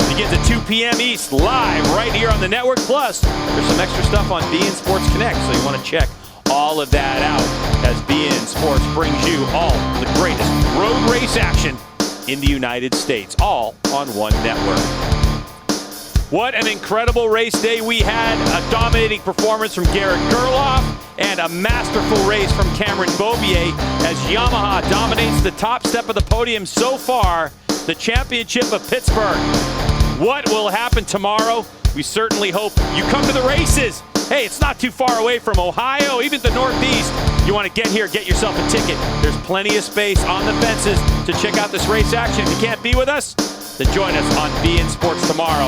begins at 2 p.m. East, live right here on the network. Plus, there's some extra stuff on BN Sports Connect, so you want to check all of that out as BN Sports brings you all the greatest road race action in the United States, all on one network. What an incredible race day we had. A dominating performance from Garrett Gerloff and a masterful race from Cameron Beaubier as Yamaha dominates the top step of the podium so far, the championship of Pittsburgh. What will happen tomorrow? We certainly hope you come to the races. Hey, it's not too far away from Ohio, even the Northeast. You want to get here, get yourself a ticket. There's plenty of space on the fences to check out this race action. If you can't be with us, then join us on BN Sports tomorrow.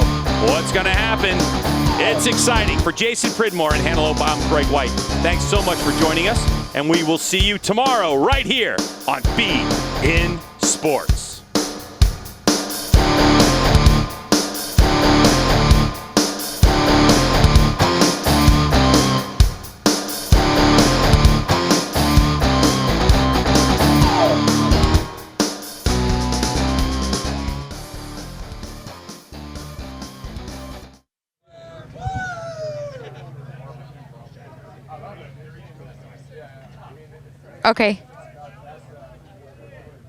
What's going to happen? It's exciting. For Jason Pridmore and Hannah Lopa, I'm Greg White. Thanks so much for joining us, and we will see you tomorrow right here on BN Sports. Okay.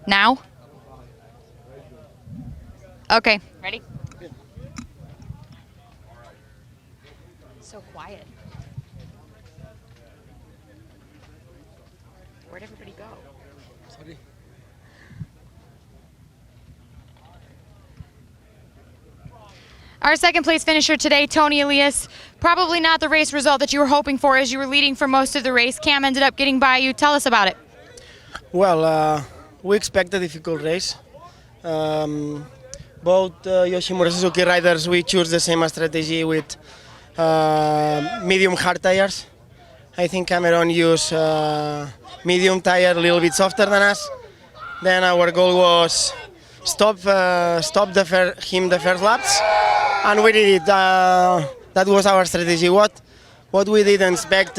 Now? Okay. Ready? So quiet. Where'd everybody go? Sorry. Our second place finisher today, Tony Elias. Probably not the race result that you were hoping for as you were leading for most of the race. Cam ended up getting by you. Tell us about it. Well, we expect a difficult race. Both Yoshimura Suzuki riders, we choose the same strategy with medium hard tires. I think Cameron used medium tire, a little bit softer than us. Then our goal was stop him the first laps, and we did it. That was our strategy. What we didn't expect,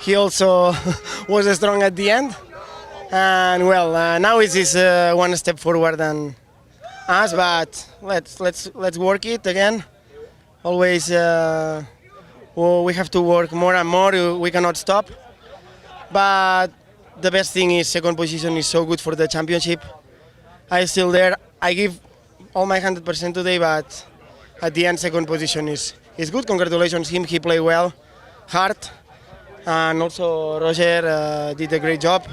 he also was strong at the end. And well, now it is one step forward, and us, but let's work it again. Always we have to work more and more. We cannot stop. But the best thing is second position is so good for the championship. I'm still there. I give all my 100% today, but at the end, second position is good. Congratulations him. He played well, hard, and also Roger did a great job.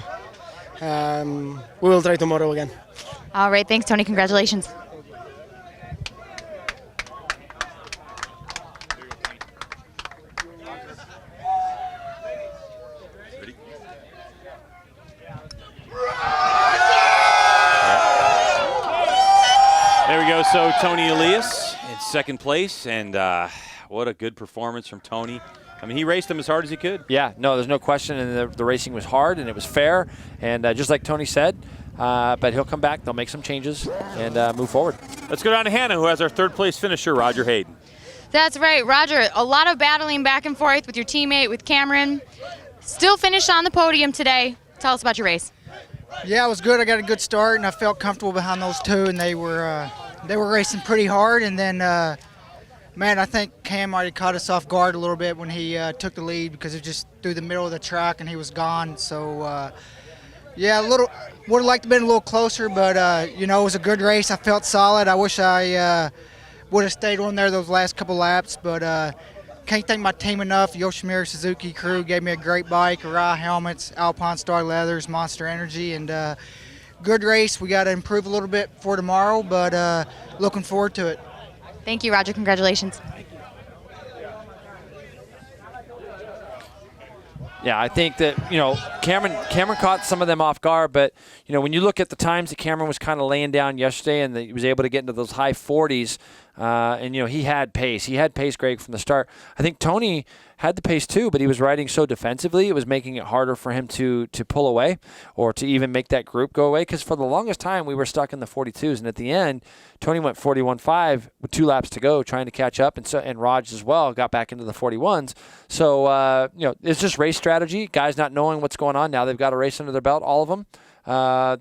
We will try tomorrow again. All right, thanks, Tony. Congratulations. There we go. So Tony Elias in second place, and what a good performance from Tony. I mean, he raced them as hard as he could. Yeah, no, there's no question, and the racing was hard, and it was fair, and just like Tony said, but he'll come back, they'll make some changes, and move forward. Let's go down to Hannah, who has our third place finisher, Roger Hayden. That's right, Roger. A lot of battling back and forth with your teammate, with Cameron. Still finished on the podium today. Tell us about your race. Yeah, it was good. I got a good start, and I felt comfortable behind those two, and they were racing pretty hard. And then, man, I think Cam might have caught us off guard a little bit when he took the lead because it was just through the middle of the track, and he was gone. So, yeah, would have liked to have been a little closer, but you know, it was a good race. I felt solid. I wish I would have stayed on there those last couple laps, but can't thank my team enough. Yoshimura Suzuki crew gave me a great bike, Arai helmets, Alpine Star leathers, Monster Energy, and good race. We got to improve a little bit for tomorrow, but looking forward to it. Thank you, Roger. Congratulations. Yeah, I think that, you know, Cameron caught some of them off guard, but, you know, when you look at the times that Cameron was kind of laying down yesterday and that he was able to get into those high 40s, and, you know, he had pace. He had pace, Greg, from the start. I think Tony had the pace too, but he was riding so defensively, it was making it harder for him to pull away or to even make that group go away, because for the longest time we were stuck in the 42s, and at the end, Tony went 41.5 with 2 laps to go trying to catch up, and Raj as well got back into the 41s. So, you know, it's just race strategy. Guys not knowing what's going on. Now they've got a race under their belt, all of them.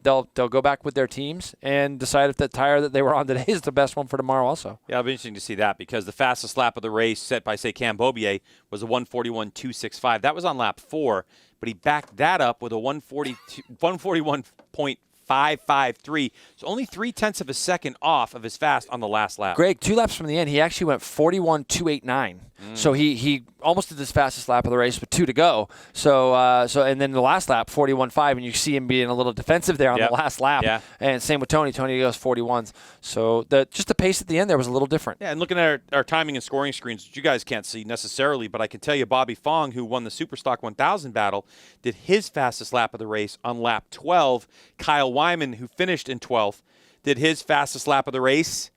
They'll go back with their teams and decide if the tire that they were on today is the best one for tomorrow also. Yeah, it'll be interesting to see that, because the fastest lap of the race set by, say, Cam Beaubier was a 1:41.265. That was on lap 4, but he backed that up with a 1:41.553. So only 0.3 of a second off of his fast on the last lap. Greg, 2 laps from the end, he actually went 41.289. So he almost did his fastest lap of the race with 2 to go. So and then the last lap, 41.5, and you see him being a little defensive there on the last lap. Yeah. And same with Tony. Tony goes 41s. So just the pace at the end there was a little different. Yeah, and looking at our timing and scoring screens, which you guys can't see necessarily, but I can tell you Bobby Fong, who won the Superstock 1000 battle, did his fastest lap of the race on lap 12. Kyle Wyman, who finished in 12th, did his fastest lap of the race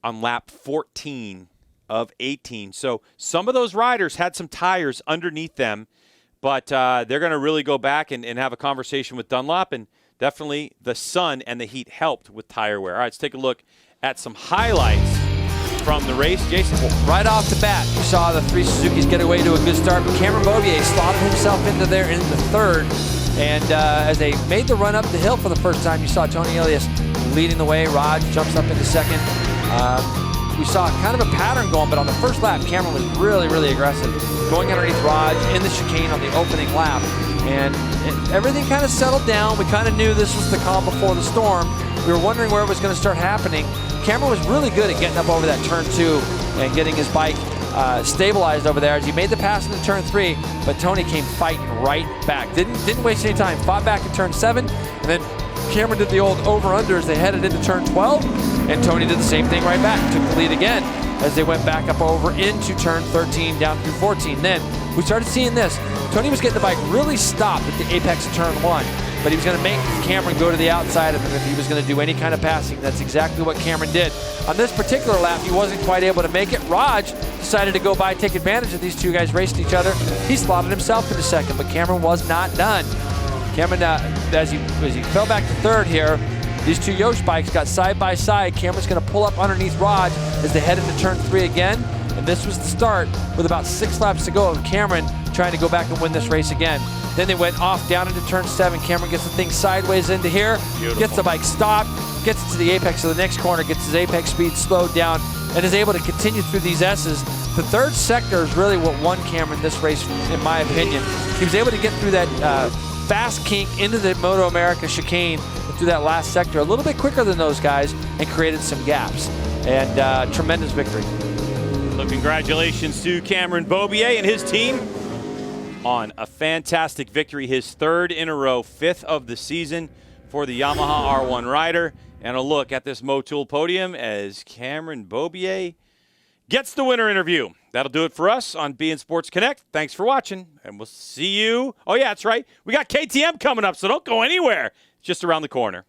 on lap 14 of 18. So some of those riders had some tires underneath them, but they're going to really go back and have a conversation with Dunlop, and definitely the sun and the heat helped with tire wear. All right, let's take a look at some highlights from the race. Jason? Right off the bat, you saw the 3 Suzukis get away to a good start, but Cameron Beaubier slotted himself into there in the 3rd, and as they made the run up the hill for the first time, you saw Tony Elias leading the way. Rod jumps up into 2nd. We saw kind of a pattern going, but on the first lap, Cameron was really, really aggressive, going underneath Raj in the chicane on the opening lap, and everything kind of settled down. We kind of knew this was the calm before the storm. We were wondering where it was going to start happening. Cameron was really good at getting up over that turn 2 and getting his bike stabilized over there as he made the pass into turn 3, but Tony came fighting right back. Didn't waste any time, fought back in turn 7, and then Cameron did the old over-under as they headed into turn 12, and Tony did the same thing right back. Took the lead again as they went back up over into turn 13 down through 14. Then we started seeing this. Tony was getting the bike really stopped at the apex of turn 1, but he was going to make Cameron go to the outside of him if he was going to do any kind of passing. That's exactly what Cameron did. On this particular lap, he wasn't quite able to make it. Raj decided to go by, take advantage of these 2 guys racing each other. He slotted himself into 2nd, but Cameron was not done. Cameron, as he fell back to 3rd here, these 2 Yosh bikes got side by side. Cameron's going to pull up underneath Raj as they head into turn 3 again. And this was the start with about 6 laps to go of Cameron trying to go back and win this race again. Then they went off down into turn 7. Cameron gets the thing sideways into here, gets the bike stopped, gets to the apex of the next corner, gets his apex speed slowed down, and is able to continue through these S's. The third sector is really what won Cameron this race, in my opinion. He was able to get through that fast kink into the MotoAmerica chicane through that last sector a little bit quicker than those guys and created some gaps. And tremendous victory. So congratulations to Cameron Beaubier and his team on a fantastic victory, his third in a row, 5th of the season for the Yamaha R1 rider. And a look at this Motul podium as Cameron Beaubier gets the winner interview. That'll do it for us on beIN Sports Connect. Thanks for watching, and we'll see you. Oh, yeah, that's right. We got KTM coming up, so don't go anywhere. It's just around the corner.